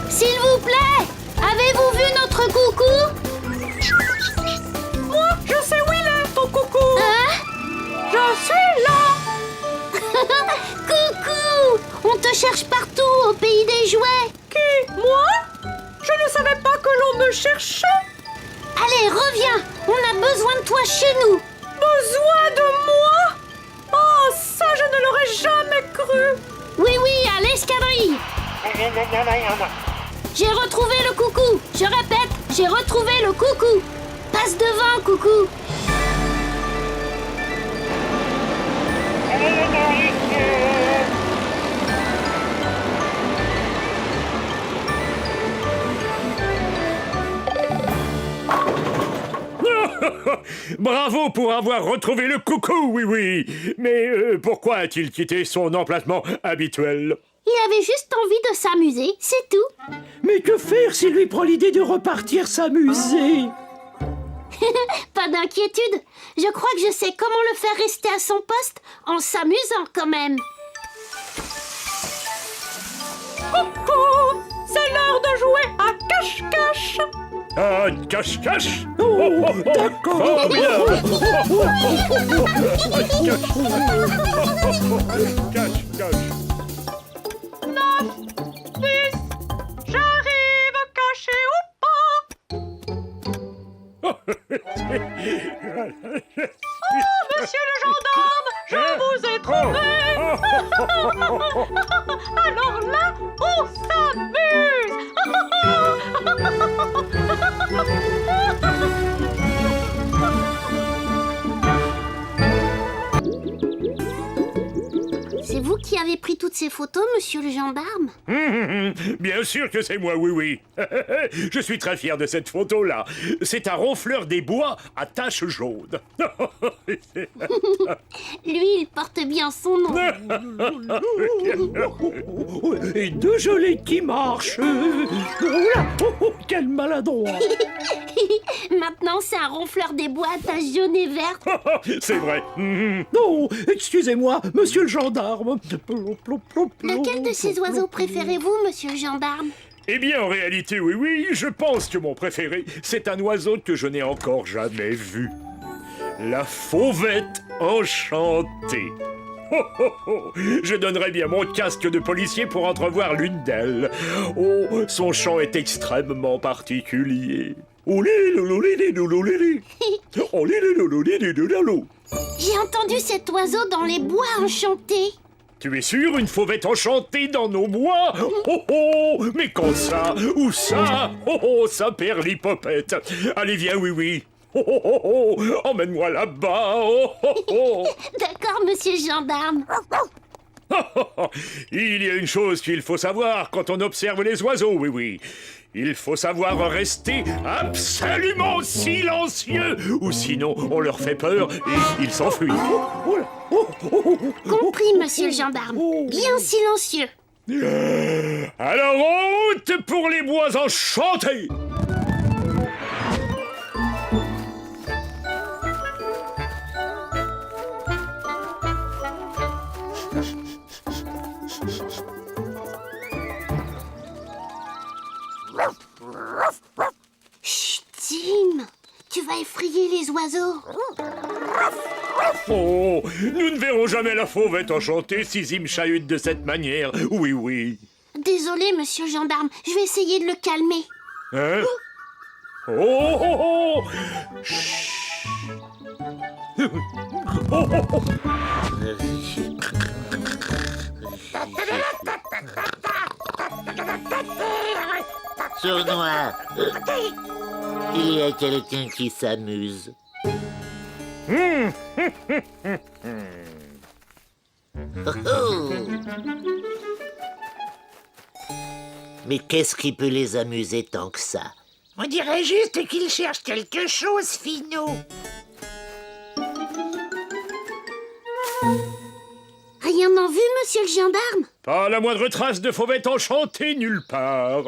S'il vous plaît, avez-vous vu notre coucou? Moi, je sais où il est, ton coucou! Hein? Je suis là! Coucou! On te cherche partout au pays des jouets. Qui? Moi? Je ne savais pas que l'on me cherchait! Allez, reviens! On a besoin de toi chez nous. Besoin de moi? Oh, ça, je ne l'aurais jamais cru! Oui, oui, à l'escadrille. J'ai retrouvé le coucou. Je répète, j'ai retrouvé le coucou. Passe devant, coucou. Bravo pour avoir retrouvé le coucou, oui, oui. Mais pourquoi a-t-il quitté son emplacement habituel? Il avait juste envie de s'amuser, c'est tout. mais que faire s'il lui prend l'idée de repartir s'amuser? Pas d'inquiétude. Je crois que je sais comment le faire rester à son poste en s'amusant quand même. Coucou! C'est l'heure de jouer à cache-cache! Ah, cache-cache? Oh, d'accord. Fort bien. Cache-cache. 9, 10, j'arrive, caché ou pas! Oh, monsieur le gendarme, je vous ai trouvé! Alors là, on s'amuse! C'est vous qui avez pris toutes toutes ces photos, monsieur le gendarme? Bien sûr que c'est moi, oui, oui. Je suis très fier de cette photo-là. C'est un ronfleur des bois à taches jaunes. Lui, il porte bien son nom. Et deux gelées qui marchent. Oula, quel maladroit. Maintenant, c'est un ronfleur des bois à taches jaunes et vertes. C'est vrai. Non, excusez-moi, monsieur le gendarme. Lequel de ces oiseaux préférez-vous, monsieur le gendarme? Eh bien, en réalité, oui, oui, je pense que mon préféré, c'est un oiseau que je n'ai encore jamais vu. La fauvette enchantée. Oh, oh, oh. Je donnerais bien mon casque de policier pour entrevoir l'une d'elles. Oh, son chant est extrêmement particulier. J'ai entendu cet oiseau dans les bois enchantés. Tu es sûr, une fauvette enchantée dans nos bois? Oh oh, mais quand ça? Où ça? Oh oh, ça perd l'hypopète. Allez, viens, oui, oui. Oh oh oh, oh. Emmène-moi là-bas. Oh oh oh. D'accord, monsieur le gendarme. Il y a une chose qu'il faut savoir quand on observe les oiseaux, oui, oui. Il faut savoir rester absolument silencieux, ou sinon on leur fait peur et ils s'enfuient. Compris, monsieur le gendarme. Bien silencieux. Alors en route pour les bois enchantés. Chut, Tim, tu vas effrayer les oiseaux. Oh, nous ne verrons jamais la fauvette enchantée si Zim chahute de cette manière. Oui, oui. Désolé, monsieur le gendarme, je vais essayer de le calmer. Hein? Oh, oh, oh. Chut. Oh, oh, oh. Sournois, il y a quelqu'un qui s'amuse. Oh, oh. Mais qu'est-ce qui peut les amuser tant que ça? On dirait juste qu'ils cherchent quelque chose, Finot. Rien en vue, monsieur le gendarme? Pas la moindre trace de fauvette enchantée nulle part.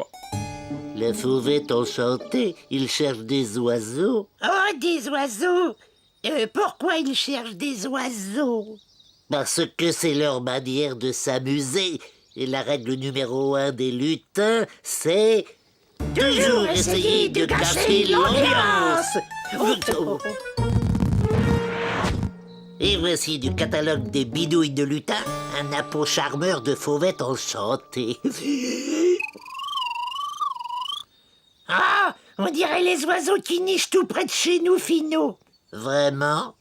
La fauvette enchantée, il cherche des oiseaux. Oh, des oiseaux. Pourquoi ils cherchent des oiseaux? Parce que c'est leur manière de s'amuser. Et la règle numéro 1 des lutins, c'est... toujours essayer de gâcher l'ambiance. Et voici du catalogue des bidouilles de lutin, un appôt charmeur de fauvette enchantée. Ah, on dirait les oiseaux qui nichent tout près de chez nous, Finot. Vraiment?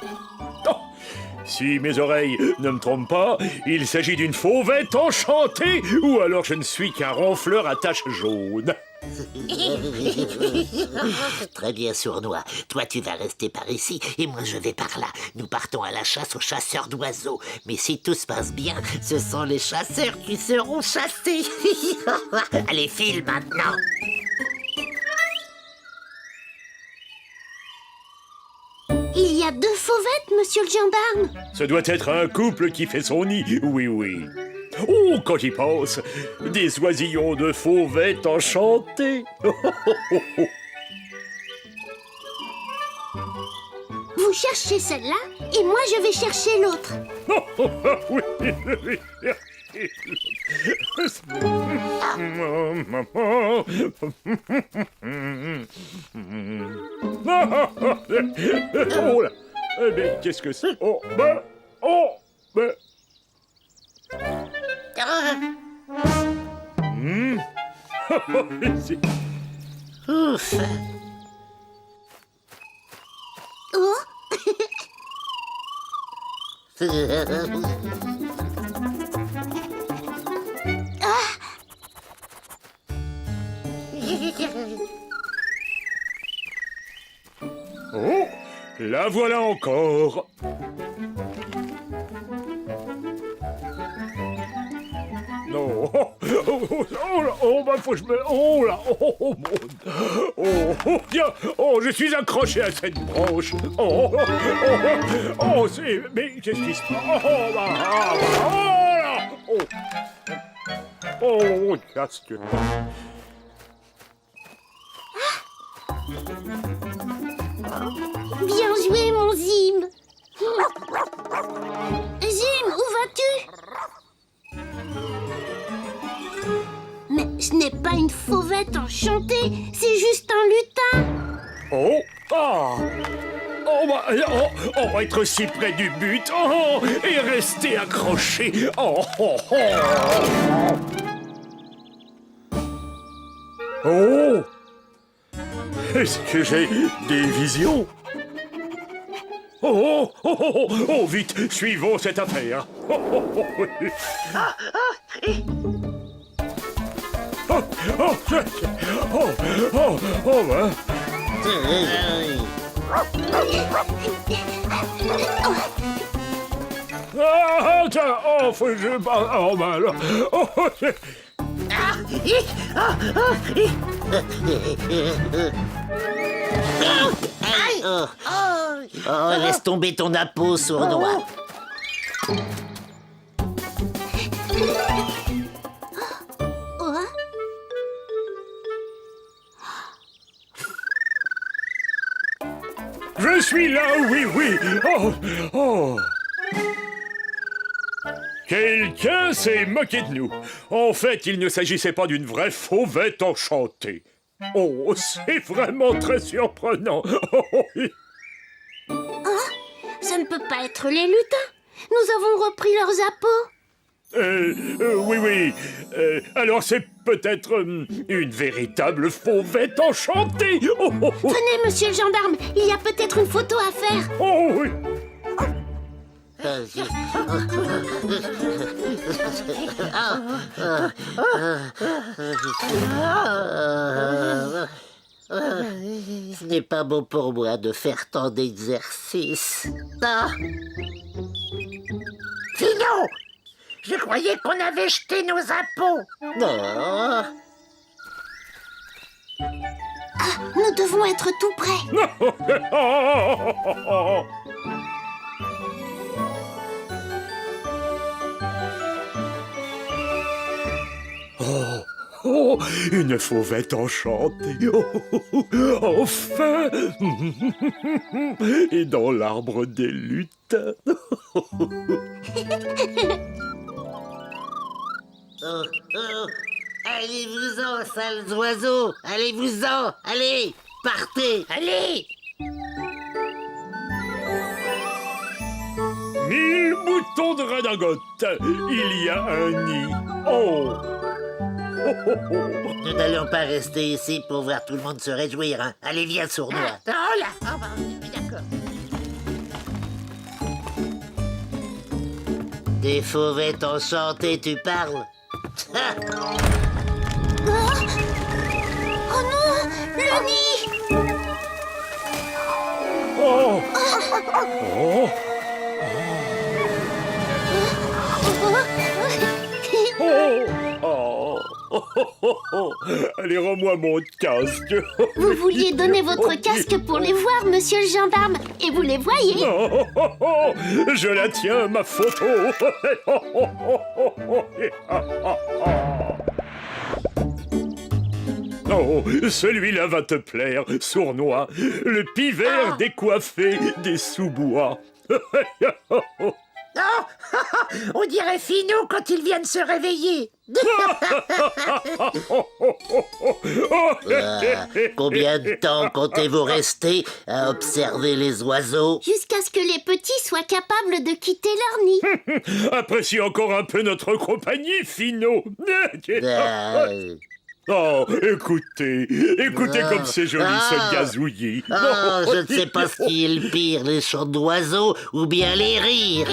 Oh, si mes oreilles ne me trompent pas, il s'agit d'une fauvette enchantée, ou alors je ne suis qu'un ronfleur à taches jaunes. Très bien, Sournois. Toi, tu vas rester par ici, et moi, je vais par là. Nous partons à la chasse aux chasseurs d'oiseaux. Mais si tout se passe bien, ce sont les chasseurs qui seront chassés. Allez, file maintenant. Il y a 2 fauvettes, monsieur le gendarme. Ce doit être un couple qui fait son nid, oui, oui. Oh, quand j'y pense, des oisillons de fauvettes enchantées. Vous cherchez celle-là, et moi je vais chercher l'autre. Oui, oui. Oh là, mais qu'est-ce que c'est? Oh, ben, oh, ben. Ouf. Oh, Oh, la voilà encore. non. Bah, faut que je me... Oh là, tiens, je suis accroché à cette branche. C'est... Mais qu'est-ce qui se passe? Là. Casque. Bien joué, mon Zim. Zim, où vas-tu? Mais ce n'est pas une fauvette enchantée, c'est juste un lutin. On va être si près du but. Et rester accroché. Est-ce que j'ai des visions? Vite, suivons cette affaire. Faut que je parle. Laisse tomber ton appôt, sournois. Je suis là, oui. Quelqu'un s'est moqué de nous. En fait, il ne s'agissait pas d'une vraie fauvette enchantée. C'est vraiment très surprenant. Ça ne peut pas être les lutins. Nous avons repris leurs appâts. Oui. Alors c'est peut-être une véritable fauvette enchantée. Venez, monsieur le gendarme, il y a peut-être une photo à faire. Oui. Ce n'est pas bon pour moi de faire tant d'exercices. Fino, je croyais qu'on avait jeté nos appôts. Non. Nous devons être tout près. Une fauvette enchantée. Enfin. Et dans l'arbre des lutins. Allez-vous-en, sales oiseaux. Allez-vous-en. Allez, partez. Allez. 1000 boutons de redingote. Il y a un nid. Nous n'allons pas rester ici pour voir tout le monde se réjouir. Hein. Allez, viens, sournois. D'accord. Des fauvettes enchantées, tu parles? Oh non, le nid. Allez, rends-moi mon casque. Vous vouliez donner votre casque pour les voir, monsieur le gendarme. Et vous les voyez. Je la tiens, ma photo. Celui-là va te plaire, sournois. Le pivert décoiffé des sous-bois. On dirait Fino quand il vient de se réveiller. Combien de temps comptez-vous rester à observer les oiseaux? Jusqu'à ce que les petits soient capables de quitter leur nid. Apprécie encore un peu notre compagnie, Fino. Écoutez comme c'est joli ce gazouillis. Je ne sais pas ce qui est le pire, les chants d'oiseaux ou bien les rires.